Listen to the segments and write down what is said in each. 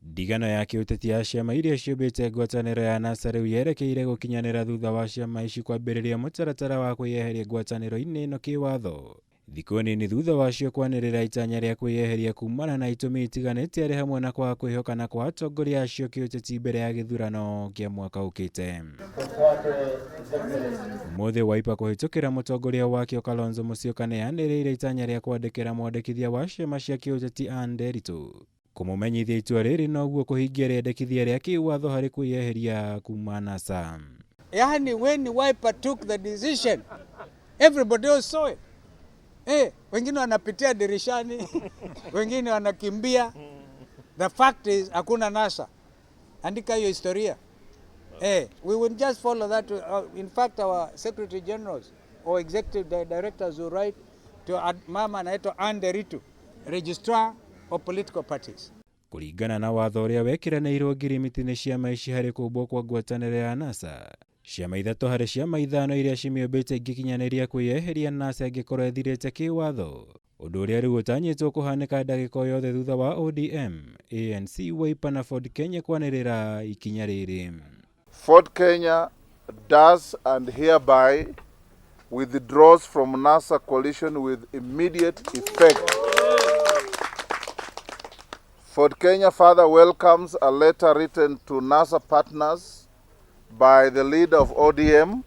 Ndigano ya kiuteti ya ciama iria ciumbite ngwataniro ya NASA riu yerekeire gukinyanira thutha wa ciama ici kwambiriria mutaratara wa kwiyeheria ngwataniro-ini ino kiwatho. Thiku nini thutha wacio kwanirira itanya ria kwiyeheria kumana na itumi itiganite ari hamwe na kwa kwihokana kwa atongoria acio kiuteti mbere ya githurano kia mwaka ukite. Mothe waipa kuhitukira mutongoria wakio Kalonzo Musyoka yaniriirwo itanya ria kwandikira mwandikithia wa ciama cia kiuteti Ann Nderitu kumumenyithia itua riri noguo kuhingia riandikithia ria kiwatho hari kwiyeheria kuma NASA. Yani when Wiper took the decision, everybody else saw it. Wengine wanapitia dirishani, wengine wanakimbia. The fact is hakuna NASA. Andika hiyo historia. We will just follow that. In fact, our secretary generals or executive directors will write to mama anaitwa Ann Nderitu, registrar of political parties. Kuringana na watho uria wekiraniirwo ngirimiti-ini ciama ici hari kumbwo kwa ngwataniro ya NASA, ciama ithatu hari ciama ithano iria cimiumbite gikinyaniria kwiyeheria NASA ingikorwo ithirite kiwatho, undu uria riu utanyitwo kuhanika ndagika yothe thutha wa ODM, ANC, Wiper na Ford Kenya kwanirira ikinya riri. Ford Kenya does and hereby withdraws from NASA coalition with immediate effect. Ford Kenya further welcomes a letter written to NASA partners by the leader of ODM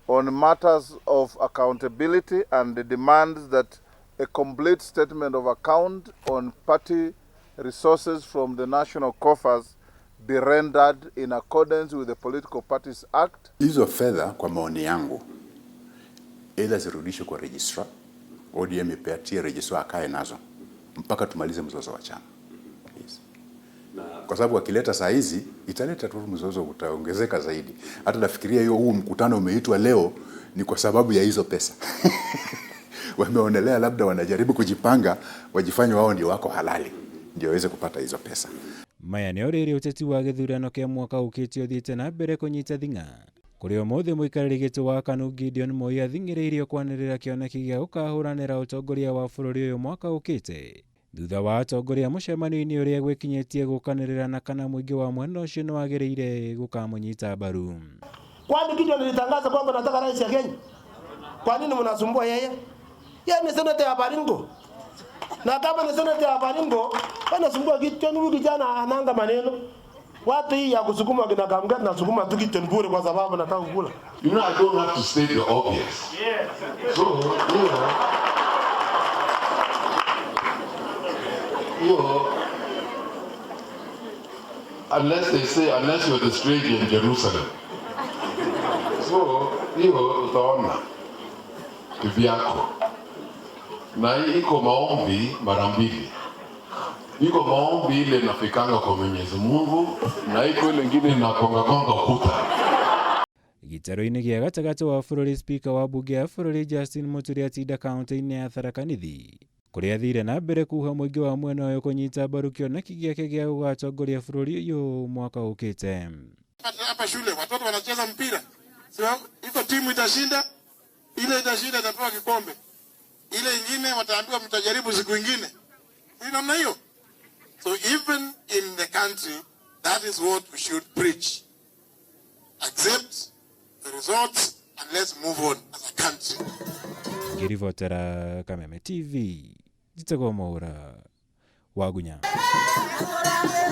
on matters of accountability and demands that a complete statement of account on party resources from the national coffers be rendered in accordance with the Political Parties Act. Hizo fedha kwa maoni yangu either zirudishwe kwa registrar, ODM ipatie registrar akae nazo mpaka tumalize mzozo wa chama. Kwa sababu wakileta saa hizi italeta tu mzozo utaongezeka zaidi. Hata nafikiria hiyo huu mkutano umeitwa leo ni kwa sababu ya hizo pesa. Wameonelea labda wanajaribu kujipanga wajifanye wao ndio wako halali ndio waweze kupata hizo pesa. Maya ni oriri uteti wa githurano kia mwaka ukiti uthiite na mbere kunyita thinga. Kuri omothe muikariri gitu wa KANU Gideon Moi athingiriirio kwanirira kioneki gia gukahuranira utongoria wa bururi uyu mwaka ukite. Thutha wa atongoria mucemanio-ini uria gwikinyitie gukanirira na kana mwingi wa mwena ucio ni wagiriire gukamunyita mbaru. Kwani Gideon alitangaza kwamba nataka rais ya Kenya? Kwa nini mnasumbua yeye? Yeye ni seneta ya Baringo. Na kama ni seneta ya Baringo, anasumbua Gideon, huyu kijana anaanga maneno. Watu hii ya kusukuma kina Kamgat na sukuma tu Gideon bure kwa sababu nataka kukula. You know, I don't have to state the obvious. Yeah. So, you know, unless they say, unless you're the stranger in Jerusalem. So, utaona kivyako. Na iko maombi mara mbili. Iko maombi ile nafikanga kwa Mwenyezi Mungu na iko ile nyingine inakonga ukuta. Gitaro-ini gia gatagati wa bururi speaker wa bunge ya bururi Justin Muturi atinda kaunti-ini ya Tharaka Nithi kuria athire na mbere kuha mwingi wa mwena uyu kunyita mbaru kioneki giake gia gugatongoria bururi uyu mwaka ukite. Hapa shule watoto wanacheza mpira. Sio iko timu itashinda, ile itashinda itapewa kikombe. Ile nyingine wataambiwa mtajaribu siku nyingine. Ni namna hiyo. So even in the country, that is what we should preach. Accept the results and let's move on as a country. Ngirivotera Kameme TV, Jitagomora, Wagunya.